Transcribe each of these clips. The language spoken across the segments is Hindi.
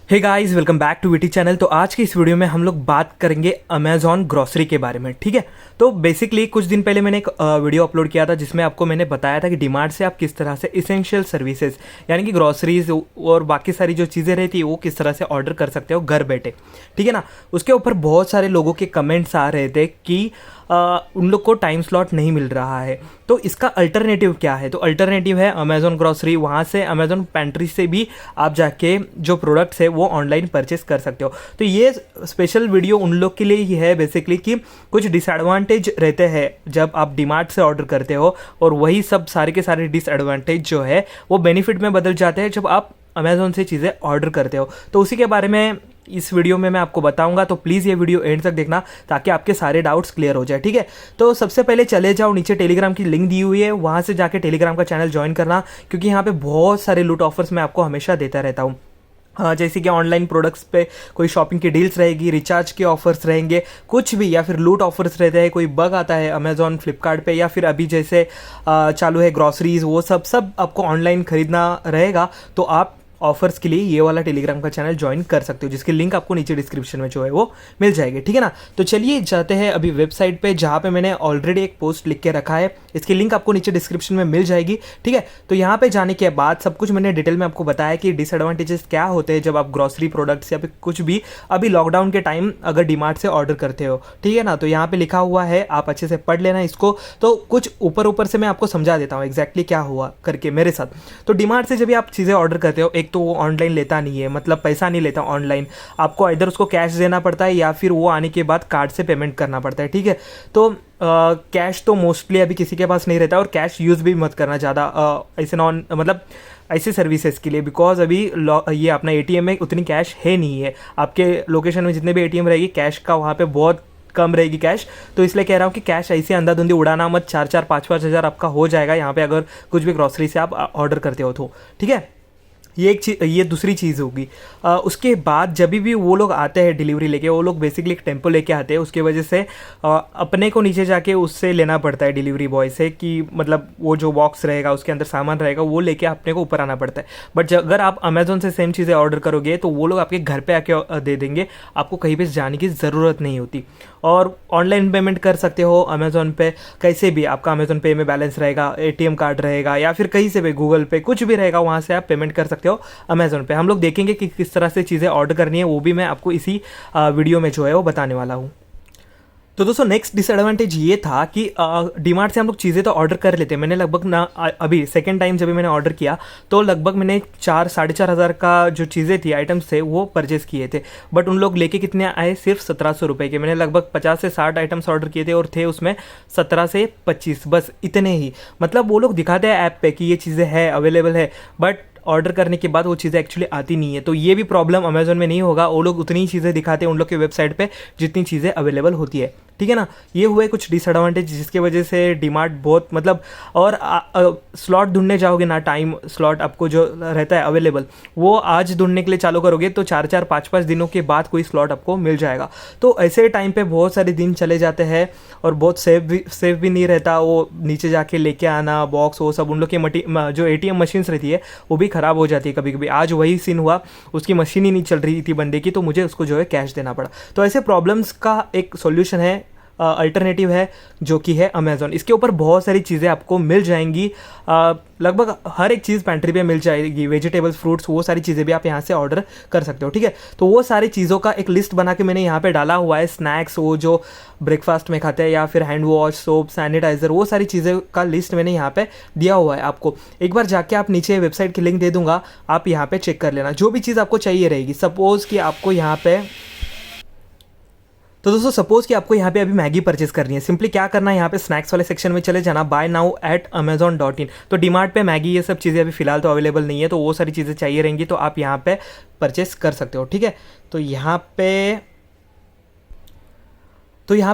Hey guys, welcome back to VT channel. तो आज की इस वीडियो में हम लोग बात करेंगे अमेजॉन ग्रॉसरी के बारे में। ठीक है, तो बेसिकली कुछ दिन पहले मैंने एक वीडियो अपलोड किया था जिसमें आपको मैंने बताया था कि डीमार्ट से आप किस तरह से इसेंशियल सर्विसेज यानी कि ग्रॉसरीज और बाकी सारी जो चीज़ें रहती है वो किस तरह से ऑर्डर कर सकते हो घर बैठे। ठीक है ना। उसके ऊपर बहुत सारे लोगों के कमेंट्स आ रहे थे कि उन लोग को टाइम स्लॉट नहीं मिल रहा है। तो इसका अल्टरनेटिव क्या है? तो अल्टरनेटिव है अमेजॉन ग्रॉसरी। वहाँ से अमेजॉन पेंट्री से भी आप जाके जो प्रोडक्ट्स है वो ऑनलाइन परचेस कर सकते हो। तो ये स्पेशल वीडियो उन लोग के लिए ही है बेसिकली कि कुछ डिसएडवांटेज रहते हैं जब आप डीमार्ट से ऑर्डर करते हो, और वही सब सारे के सारे डिसएडवांटेज जो है वो बेनिफिट में बदल जाते हैं जब आप अमेजॉन से चीज़ें ऑर्डर करते हो। तो उसी के बारे में इस वीडियो में मैं आपको बताऊंगा, तो प्लीज़ ये वीडियो एंड तक देखना ताकि आपके सारे डाउट्स क्लियर हो जाए। ठीक है, तो सबसे पहले चले जाओ, नीचे टेलीग्राम की लिंक दी हुई है, वहाँ से जाके टेलीग्राम का चैनल ज्वाइन करना, क्योंकि यहाँ पे बहुत सारे लूट ऑफर्स मैं आपको हमेशा देता रहता हूँ। जैसे कि ऑनलाइन प्रोडक्ट्स पे कोई शॉपिंग की डील्स रहेगी, रिचार्ज के ऑफर्स रहेंगे, कुछ भी, या फिर लूट ऑफर्स रहते हैं, कोई बग आता है अमेजॉन फ्लिपकार्ट पे, या फिर अभी जैसे चालू है ग्रॉसरीज, वो सब आपको ऑनलाइन खरीदना रहेगा। तो आप ऑफर्स के लिए ये वाला टेलीग्राम का चैनल ज्वाइन कर सकते हो, जिसकी लिंक आपको नीचे डिस्क्रिप्शन में जो है वो मिल जाएगी। ठीक है ना। तो चलिए जाते हैं अभी वेबसाइट पे, जहाँ पे मैंने ऑलरेडी एक पोस्ट लिख के रखा है, इसकी लिंक आपको नीचे डिस्क्रिप्शन में मिल जाएगी। ठीक है, तो यहाँ पे जाने के बाद सब कुछ मैंने डिटेल में आपको बताया कि डिसएडवांटेजेस क्या होते हैं जब आप ग्रॉसरी प्रोडक्ट्स या फिर कुछ भी अभी लॉकडाउन के टाइम अगर डीमार्ट से ऑर्डर करते हो। ठीक है ना। तो यहाँ पे लिखा हुआ है, आप अच्छे से पढ़ लेना इसको। तो कुछ ऊपर से मैं आपको समझा देता हूँ एग्जैक्टली क्या हुआ करके मेरे साथ। तो डीमार्ट से जब भी आप चीज़ें ऑर्डर करते हो, एक तो वो ऑनलाइन लेता नहीं है, मतलब पैसा नहीं लेता ऑनलाइन, आपको इधर उसको कैश देना पड़ता है या फिर वो आने के बाद कार्ड से पेमेंट करना पड़ता है। ठीक है, तो कैश तो मोस्टली अभी किसी के पास नहीं रहता, और कैश यूज़ भी मत करना ज़्यादा ऐसे नॉन मतलब ऐसे सर्विसेज के लिए, बिकॉज अभी ये अपना एटीएम में उतनी कैश है नहीं है। आपके लोकेशन में जितने भी एटीएम रहेगी, कैश का वहाँ पे बहुत कम रहेगी कैश। तो इसलिए कह रहा हूँ कि कैश ऐसे अंधाधुंधी उड़ाना मत। 4-4 5-5 हज़ार आपका हो जाएगा यहाँ पे अगर कुछ भी ग्रॉसरी से आप ऑर्डर करते हो तो। ठीक है, ये एक चीज़, ये दूसरी चीज़ होगी। उसके बाद जब भी वो लोग आते हैं डिलीवरी लेके, वो लोग बेसिकली एक टेम्पो लेके आते हैं, उसके वजह से अपने को नीचे जाके उससे लेना पड़ता है डिलीवरी बॉय से, कि मतलब वो जो बॉक्स रहेगा उसके अंदर सामान रहेगा वो लेके अपने को ऊपर आना पड़ता है। बट अगर आप अमेजोन से सेम चीज़ें ऑर्डर करोगे तो वो लोग आपके घर पे आके दे देंगे, आपको कहीं पे जाने की ज़रूरत नहीं होती। और ऑनलाइन पेमेंट कर सकते हो अमेजोन पे, कैसे भी आपका अमेजोन पे में बैलेंस रहेगा, एटीएम कार्ड रहेगा, या फिर कहीं से भी गूगल पे कुछ भी रहेगा, वहाँ से आप पेमेंट कर सकते हो अमेजोन पे। हम लोग देखेंगे कि किस तरह से चीज़ें ऑर्डर करनी है, वो भी मैं आपको इसी वीडियो में जो है वो बताने वाला हूँ। तो दोस्तों नेक्स्ट डिसएडवांटेज ये था कि डीमार्ट से हम लोग चीज़ें तो ऑर्डर कर लेते हैं। मैंने लगभग ना अभी सेकेंड टाइम जब भी मैंने ऑर्डर किया तो लगभग मैंने 4-4.5 हज़ार का जो चीज़ें थी, आइटम्स थे, वो परचेज़ किए थे। बट उन लोग लेके कितने आए? सिर्फ 1700 रुपये के। मैंने लगभग 50 से 60 आइटम्स ऑर्डर किए थे और थे उसमें 17 से 25, बस इतने ही। मतलब वो लोग दिखाते हैं ऐप पे कि ये चीज़ें है, अवेलेबल है, बट ऑर्डर करने के बाद वो चीज़ें एक्चुअली आती नहीं है। तो ये भी प्रॉब्लम अमेजोन में नहीं होगा, वो लोग उतनी ही चीज़ें दिखाते हैं उन लोग के वेबसाइट पे जितनी चीज़ें अवेलेबल होती है। ठीक है ना। ये हुए कुछ डिसएडवांटेज जिसके वजह से डीमार्ट बहुत मतलब, और स्लॉट ढूंढने जाओगे ना, टाइम स्लॉट आपको जो रहता है अवेलेबल, वो आज ढूंढने के लिए चालू करोगे तो 4-4 5-5 दिनों के बाद कोई स्लॉट आपको मिल जाएगा। तो ऐसे टाइम पे बहुत सारे दिन चले जाते हैं और बहुत सेफ भी नहीं रहता। वो नीचे जाके लेके आना बॉक्स, वो सब उन लोग के जो एटीएम मशीन्स रहती है वो भी ख़राब हो जाती है कभी कभी। आज वही सीन हुआ, उसकी मशीन ही नहीं चल रही थी बंदे की, तो मुझे उसको जो है कैश देना पड़ा। तो ऐसे प्रॉब्लम्स का एक सॉल्यूशन है, अल्टरनेटिव है, जो कि है अमेजोन। इसके ऊपर बहुत सारी चीज़ें आपको मिल जाएंगी, लगभग हर एक चीज़ पेंट्री पे मिल जाएगी, वेजिटेबल्स, फ्रूट्स, वो सारी चीज़ें भी आप यहाँ से ऑर्डर कर सकते हो। ठीक है, तो वो सारी चीज़ों का एक लिस्ट बना के मैंने यहाँ पे डाला हुआ है। स्नैक्स, वो जो ब्रेकफास्ट में खाते हैं, या फिर हैंड वॉश, सोप, सैनिटाइज़र, वो सारी चीज़ें का लिस्ट मैंने यहाँ पे दिया हुआ है आपको। एक बार जाके आप नीचे वेबसाइट की लिंक दे दूँगा, आप यहाँ पर चेक कर लेना, जो भी चीज़ आपको चाहिए रहेगी। सपोज़ कि आपको यहाँ पर, तो दोस्तों सपोज कि आपको यहाँ पे अभी मैगी परचेस करनी है, सिंपली क्या करना है, यहाँ पे स्नैक्स वाले सेक्शन में चले जाना, बाय नाउ एट amazon.in। तो डीमार्ट पे मैगी ये सब चीज़ें अभी फिलहाल तो अवेलेबल नहीं है, तो वो सारी चीज़ें चाहिए रहेंगी तो आप यहाँ पे परचेस कर सकते हो। ठीक है, तो यहाँ पे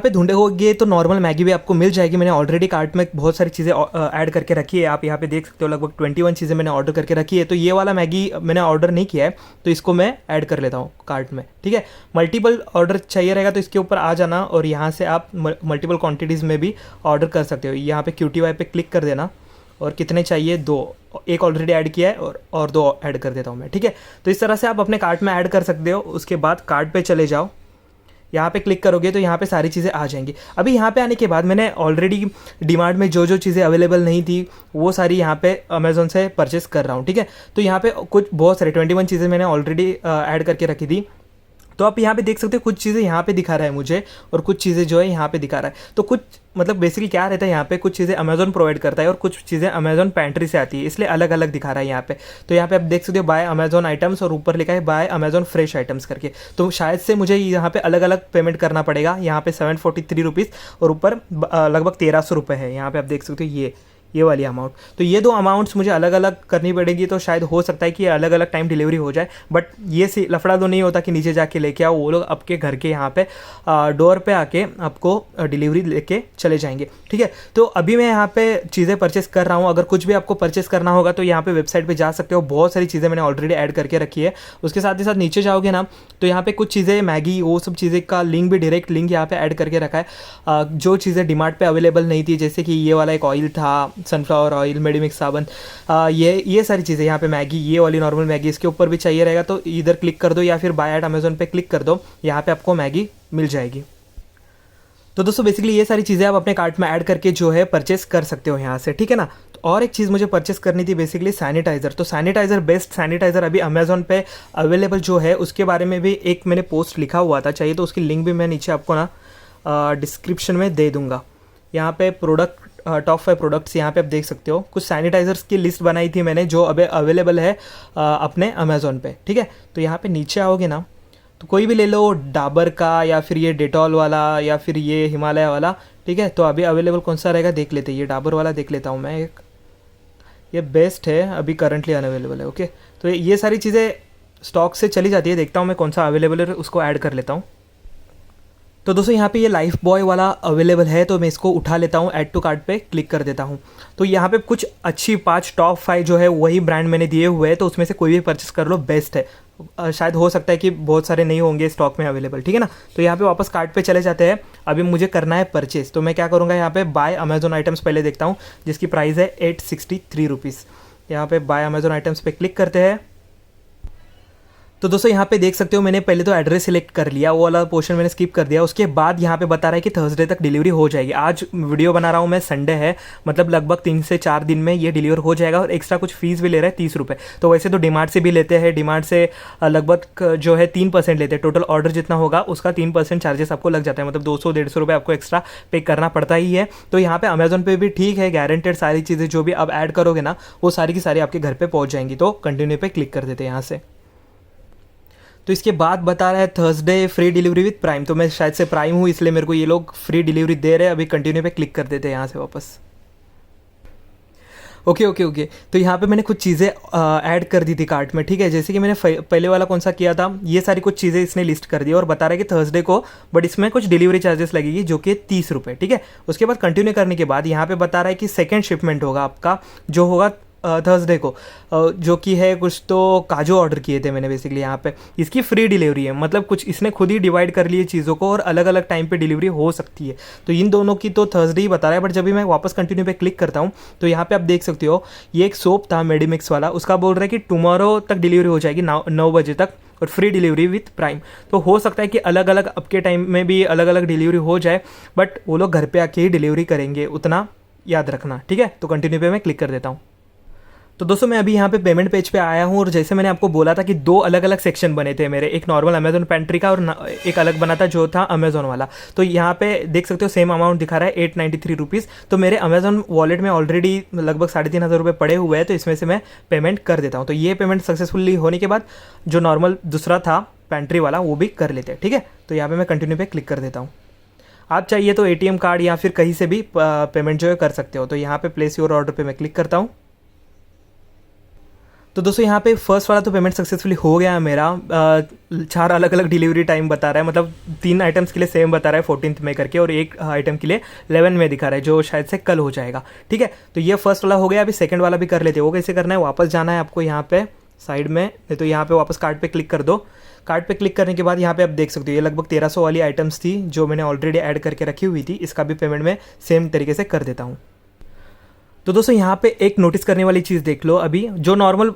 ढूंढोगे तो नॉर्मल मैगी भी आपको मिल जाएगी। मैंने ऑलरेडी कार्ट में बहुत सारी चीज़ें ऐड करके रखी है, आप यहाँ पे देख सकते हो, लगभग 21 चीज़ें मैंने ऑर्डर करके रखी है। तो ये वाला मैगी मैंने ऑर्डर नहीं किया है, तो इसको मैं ऐड कर लेता हूँ कार्ट में। ठीक है, मल्टीपल ऑर्डर चाहिए रहेगा तो इसके ऊपर आ जाना, और यहाँ से आप मल्टीपल क्वान्टिटीज़ में भी ऑर्डर कर सकते हो। यहाँ पे QTY पे क्लिक कर देना, और कितने चाहिए, 2, एक ऑलरेडी ऐड किया है और 2 ऐड कर देता हूँ मैं, ठीक है। तो इस तरह से आप अपने कार्ट में ऐड कर सकते हो। उसके बाद कार्ट पे चले जाओ, यहाँ पे क्लिक करोगे तो यहाँ पे सारी चीज़ें आ जाएंगी। अभी यहाँ पे आने के बाद मैंने ऑलरेडी डीमार्ट में जो जो चीज़ें अवेलेबल नहीं थी वो सारी यहाँ पे अमेज़ॉन से परचेस कर रहा हूँ, ठीक है। तो यहाँ पे कुछ बहुत सारे 21 चीज़ें मैंने ऑलरेडी ऐड करके रखी थी। तो आप यहाँ पे देख सकते हो कुछ चीज़ें यहाँ पे दिखा रहा है मुझे और कुछ चीज़ें जो है यहाँ पे दिखा रहा है। तो कुछ मतलब बेसिकली क्या रहता है, यहाँ पे कुछ चीज़ें अमेज़ॉन प्रोवाइड करता है और कुछ चीज़ें अमेज़ॉन पैंट्री से आती है, इसलिए अलग अलग दिखा रहा है यहाँ पे। तो यहाँ पे आप देख सकते हो बाय अमेज़ॉन आइटम्स और ऊपर लिखा है बाय अमेज़ॉन फ्रेश आइटम्स करके। तो शायद से मुझे यहाँ पे अलग अलग पेमेंट करना पड़ेगा। यहाँ पे 743 रुपीज़ और ऊपर लगभग 1300 रुपये है। यहाँ पे आप देख सकते हो ये वाली अमाउंट। तो ये 2 अमाउंट्स मुझे अलग अलग करनी पड़ेगी। तो शायद हो सकता है कि अलग अलग टाइम डिलीवरी हो जाए, बट ये लफड़ा तो नहीं होता कि नीचे जाके लेके आओ। वो लोग आपके घर के यहाँ पे डोर पे आके आपको डिलीवरी लेके चले जाएंगे, ठीक है। तो अभी मैं यहाँ पे चीज़ें परचेस कर रहा हूँ। अगर कुछ भी आपको परचेस करना होगा तो यहाँ पे वेबसाइट पे जा सकते हो। बहुत सारी चीज़ें मैंने ऑलरेडी ऐड करके रखी है। उसके साथ ही साथ नीचे जाओगे ना तो यहाँ पे कुछ चीज़ें मैगी वो सब चीज़ें का लिंक भी, डायरेक्ट लिंक यहाँ पे ऐड करके रखा है। जो चीज़ें डीमार्ट पे अवेलेबल नहीं थी, जैसे कि ये वाला एक ऑयल था, सनफ्लावर ऑयल, मेडिमिक्स साबुन, ये सारी चीज़ें यहाँ पे मैगी, ये वाली नॉर्मल मैगी, इसके ऊपर भी चाहिए रहेगा तो इधर क्लिक कर दो या फिर बाय एट अमेज़ॉन पे क्लिक कर दो। यहाँ पे आपको मैगी मिल जाएगी। तो दोस्तों बेसिकली ये सारी चीज़ें आप अपने कार्ट में ऐड करके जो है परचेस कर सकते हो यहाँ से, ठीक है ना। तो और एक चीज़ मुझे परचेस करनी थी बेसिकली सैनिटाइज़र। तो सैनिटाइज़र, बेस्ट सैनिटाइज़र अभी अमेज़ॉन पे अवेलेबल जो है उसके बारे में भी एक मैंने पोस्ट लिखा हुआ था। चाहिए तो उसकी लिंक भी मैं नीचे आपको ना डिस्क्रिप्शन में दे दूँगा। यहाँ पे प्रोडक्ट टॉप 5 प्रोडक्ट्स यहाँ पे आप देख सकते हो। कुछ सैनिटाइज़र्स की लिस्ट बनाई थी मैंने जो अभी अवेलेबल है अपने अमेज़ॉन पे, ठीक है। तो यहाँ पे नीचे आओगे ना तो कोई भी ले लो, डाबर का या फिर ये डेटॉल वाला या फिर ये हिमालय वाला, ठीक है। तो अभी अवेलेबल कौन सा रहेगा देख लेते हैं। ये डाबर वाला देख लेता हूँ मैं, एक ये बेस्ट है, अभी करंटली अनअवेलेबल है, ओके। तो ये सारी चीज़ें स्टॉक से चली जाती है। देखता हूँ मैं कौन सा अवेलेबल है, उसको ऐड कर लेता हूँ। तो दोस्तों यहाँ पे ये लाइफ बॉय वाला अवेलेबल है तो मैं इसको उठा लेता हूँ, ऐड टू कार्ट पे क्लिक कर देता हूँ। तो यहाँ पे कुछ अच्छी 5 टॉप 5 जो है वही ब्रांड मैंने दिए हुए हैं, तो उसमें से कोई भी परचेस कर लो, बेस्ट है। शायद हो सकता है कि बहुत सारे नहीं होंगे स्टॉक में अवेलेबल, ठीक है ना। तो यहाँ पे वापस कार्ट पे चले जाते हैं। अभी मुझे करना है परचेस, तो मैं क्या करूँगा, यहाँ पे बाय अमेज़ॉन आइटम्स पहले देखता हूँ जिसकी प्राइस है 863 रुपीज़। यहाँ पे बाय अमेज़ॉन आइटम्स पे क्लिक करते हैं। तो दोस्तों यहाँ पे देख सकते हो मैंने पहले तो एड्रेस सिलेक्ट कर लिया, वो वाला पोर्शन मैंने स्किप कर दिया। उसके बाद यहाँ पे बता रहा है कि थर्सडे तक डिलीवरी हो जाएगी। आज वीडियो बना रहा हूँ मैं, संडे है, मतलब लगभग 3 से 4 दिन में ये डिलीवर हो जाएगा। और एक्स्ट्रा कुछ फीस भी ले रहा है 30 रुपये। तो वैसे तो डीमार्ट से भी लेते हैं, डीमार्ट से लगभग जो है 3% लेते हैं। टोटल ऑर्डर जितना होगा उसका 3% चार्जेस आपको लग जाता है, मतलब 200-150 रुपये आपको एक्स्ट्रा पे करना पड़ता ही है। तो यहाँ पे अमेज़ॉन पे भी ठीक है, गारंटेड सारी चीज़ें जो भी आप ऐड करोगे ना वो सारी की सारी आपके घर पर पहुँच जाएंगी। तो कंटिन्यू पे क्लिक कर देते हैं यहाँ से। तो इसके बाद बता रहा है Thursday free delivery with prime. तो मैं शायद से प्राइम हूँ इसलिए मेरे को ये लोग फ्री डिलीवरी दे रहे हैं। अभी कंटिन्यू पे क्लिक कर देते हैं यहाँ से वापस। ओके। तो यहाँ पे मैंने कुछ चीज़ें ऐड कर दी थी कार्ट में, ठीक है। जैसे कि मैंने पहले वाला कौन सा किया था, ये सारी कुछ चीज़ें इसने लिस्ट कर दी और बता रहा है कि थर्सडे को, बट इसमें कुछ डिलीवरी चार्जेस लगेगी जो कि 30 रुपये, ठीक है। उसके बाद कंटिन्यू करने के बाद यहाँ पे बता रहा है कि सेकेंड शिपमेंट होगा आपका जो होगा थर्सडे को, जो कि है कुछ तो काजू ऑर्डर किए थे मैंने बेसिकली। यहाँ पे इसकी फ्री डिलीवरी है, मतलब कुछ इसने खुद ही डिवाइड कर लिए चीज़ों को और अलग अलग टाइम पे डिलीवरी हो सकती है। तो इन दोनों की तो थर्सडे ही बता रहा है, बट जब भी मैं वापस कंटिन्यू पे क्लिक करता हूँ तो यहाँ पे आप देख सकते हो ये एक सोप था मेडिमिक्स वाला, उसका बोल रहा है कि टुमारो तक डिलीवरी हो जाएगी 9 बजे तक और फ्री डिलीवरी विथ प्राइम। तो हो सकता है कि अलग अलग आपके टाइम में भी अलग अलग डिलीवरी हो जाए, बट वो लोग घर पे आके ही डिलीवरी करेंगे, उतना याद रखना, ठीक है। तो कंटिन्यू पे मैं क्लिक कर देता हूँ। तो दोस्तों मैं अभी यहाँ पे पेमेंट पेज पे आया हूँ और जैसे मैंने आपको बोला था कि 2 अलग अलग सेक्शन बने थे मेरे, एक नॉर्मल अमेज़ॉन पेंट्री का और एक अलग बना था जो था अमेज़ॉन वाला। तो यहाँ पे देख सकते हो सेम अमाउंट दिखा रहा है 893 रुपीज़। तो मेरे अमेज़ॉन वॉलेट में ऑलरेडी लगभग 3500 रुपये पड़े हुए हैं, तो इसमें से मैं पेमेंट कर देता हूँ। तो ये पेमेंट सक्सेसफुली होने के बाद जो नॉर्मल दूसरा था पेंट्री वाला वो भी कर लेते हैं, ठीक है। तो यहाँ पर मैं कंटिन्यू पे क्लिक कर देता हूँ। आप चाहिए तो ATM कार्ड या फिर कहीं से भी पेमेंट जो है कर सकते हो। तो यहाँ पे प्लेस योर ऑर्डर पे मैं क्लिक करता हूँ। तो दोस्तों यहाँ पे फर्स्ट वाला तो पेमेंट सक्सेसफुली हो गया है मेरा। 4 अलग अलग डिलीवरी टाइम बता रहा है, मतलब 3 आइटम्स के लिए सेम बता रहा है 14 में करके, और एक आइटम के लिए 11 में दिखा रहा है जो शायद से कल हो जाएगा, ठीक है। तो ये फर्स्ट वाला हो गया। अभी सेकंड वाला भी कर लेते हैं। वो कैसे करना है, वापस जाना है आपको यहाँ पे साइड में, नहीं तो यहाँ पे वापस कार्ड पे क्लिक कर दो। कार्ड पे क्लिक करने के बाद यहाँ पे आप देख सकते हो ये लगभग 1300 वाली आइटम्स थी जो मैंने ऑलरेडी ऐड करके रखी हुई थी। इसका भी पेमेंट मैं सेम तरीके से कर देता हूँ। तो दोस्तों यहाँ पे एक नोटिस करने वाली चीज़ देख लो, अभी जो नॉर्मल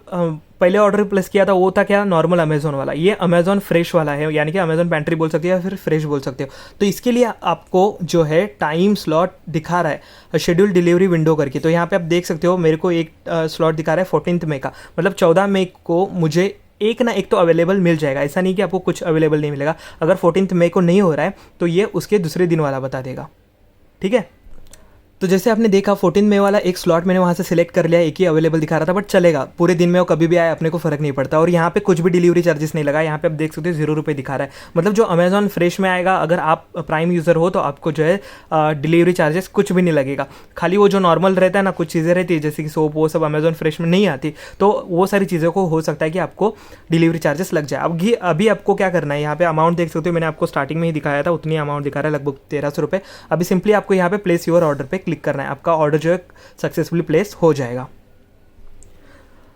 पहले ऑर्डर प्लेस किया था वो था क्या, नॉर्मल अमेजोन वाला, ये अमेजोन फ्रेश वाला है, यानी कि अमेजोन पेंट्री बोल सकते हो या फिर फ्रेश बोल सकते हो। तो इसके लिए आपको जो है टाइम स्लॉट दिखा रहा है शेड्यूल डिलीवरी विंडो करके। तो यहाँ पे आप देख सकते हो मेरे को एक स्लॉट दिखा रहा है 14 मई का, मतलब 14 मई को मुझे एक ना एक तो अवेलेबल मिल जाएगा। ऐसा नहीं कि आपको कुछ अवेलेबल नहीं मिलेगा। अगर 14 मई को नहीं हो रहा है तो ये उसके दूसरे दिन वाला बता देगा, ठीक है। तो जैसे आपने देखा 14 मई वाला एक स्लॉट मैंने वहाँ से सिलेक्ट कर लिया, एक ही अवेलेबल दिखा रहा था, बट चलेगा पूरे दिन में वो कभी भी आए, अपने को फर्क नहीं पड़ता। और यहाँ पे कुछ भी डिलीवरी चार्जेस नहीं लगा। यहाँ पे आप देख सकते हो 0 रुपये दिखा रहा है, मतलब जो अमेजॉन फ्रेश में आएगा, अगर आप प्राइम यूज़र हो तो आपको जो है डिलीवरी चार्जेस कुछ भी नहीं लगेगा। खाली वो जो नॉर्मल रहता है ना, कुछ चीज़ें रहती है जैसे कि सोप, वो सब अमेजॉन फ्रेश में नहीं आती, तो वो सारी चीज़ों को हो सकता है कि आपको डिलीवरी चार्जेस लग जाए। अभी आपको क्या करना है, यहाँ पे अमाउंट देख सकते हो, मैंने आपको स्टार्टिंग में ही दिखाया था, उतनी अमाउंट दिखा रहा है, लगभग 1300 रुपये। अभी सिंपली आपको यहाँ पे प्लेस योर ऑर्डर पे क्लिक करना है, आपका ऑर्डर जो है सक्सेसफुली प्लेस हो जाएगा।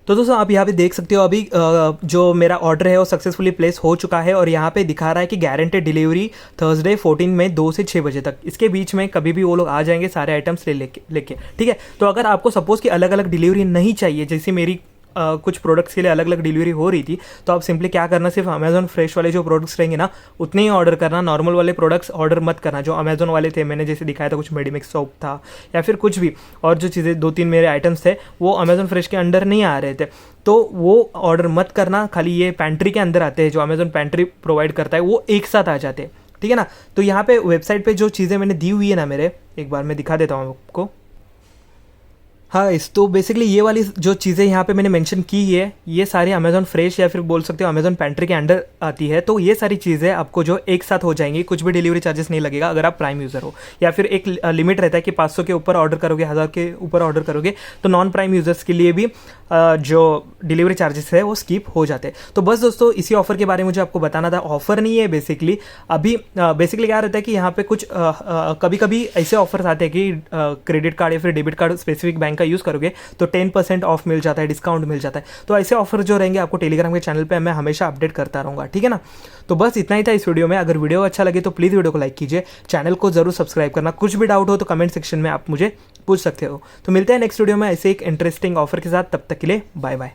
तो दोस्तों आप यहाँ पे देख सकते हो अभी जो मेरा ऑर्डर है वो सक्सेसफुली प्लेस हो चुका है, और यहाँ पे दिखा रहा है कि गारंटेड डिलीवरी थर्सडे 14 मई 2 से 6 बजे तक। इसके बीच में कभी भी वो लोग आ जाएंगे सारे आइटम्स लेके, ठीक है। तो अगर आपको सपोज़ कि अलग अलग डिलीवरी नहीं चाहिए, जैसे मेरी कुछ प्रोडक्ट्स के लिए अलग अलग डिलीवरी हो रही थी, तो आप सिंपली क्या करना, सिर्फ अमेजोन फ्रेश वाले जो प्रोडक्ट्स रहेंगे ना उतने ही ऑर्डर करना, नॉर्मल वाले प्रोडक्ट्स ऑर्डर मत करना। जो अमेजोन वाले थे मैंने जैसे दिखाया था, कुछ मेडिमिक्स सोप था या फिर कुछ भी और जो चीज़ें 2-3 मेरे आइटम्स थे वो अमेजोन फ्रेश के अंडर नहीं आ रहे थे, तो वो ऑर्डर मत करना। खाली ये पेंट्री के अंदर आते हैं, जो अमेजोन पेंट्री प्रोवाइड करता है वो एक साथ आ जाते हैं, ठीक है ना। तो यहाँ पे वेबसाइट पे जो चीज़ें मैंने दी हुई है ना मेरे, एक बार मैं दिखा देता हूँ आपको। हाँ, तो बेसिकली ये वाली जो चीज़ें यहाँ पे मैंने मेंशन की है, ये सारी अमेजॉन फ्रेश या फिर बोल सकते हो अमेजॉन पेंट्री के अंडर आती है। तो ये सारी चीज़ें आपको जो एक साथ हो जाएंगी, कुछ भी डिलीवरी चार्जेस नहीं लगेगा अगर आप प्राइम यूज़र हो, या फिर एक लिमिट रहता है कि 500 के ऊपर ऑर्डर करोगे, 1000 के ऊपर ऑर्डर करोगे तो नॉन प्राइम यूज़र्स के लिए भी जो डिलीवरी चार्जेस है वो स्किप हो जाते हैं। तो बस दोस्तों इसी ऑफर के बारे में मुझे आपको बताना था। ऑफर नहीं है बेसिकली, अभी बेसिकली क्या रहता है कि यहाँ पे कुछ कभी कभी ऐसे ऑफर्स आते हैं कि क्रेडिट कार्ड या फिर डेबिट कार्ड स्पेसिफिक बैंक का यूज़ करोगे तो 10% ऑफ मिल जाता है, डिस्काउंट मिल जाता है। तो ऐसे ऑफर जो रहेंगे आपको टेलीग्राम के चैनल पे मैं हमेशा अपडेट करता रहूँगा, ठीक है ना। तो बस इतना ही था इस वीडियो में। अगर वीडियो अच्छा लगे तो प्लीज़ वीडियो को लाइक कीजिए, चैनल को जरूर सब्सक्राइब करना। कुछ भी डाउट हो तो कमेंट सेक्शन में आप मुझे पूछ सकते हो। तो मिलते हैं नेक्स्ट वीडियो में ऐसे एक इंटरेस्टिंग ऑफर के साथ, तब तक के लिए बाय बाय।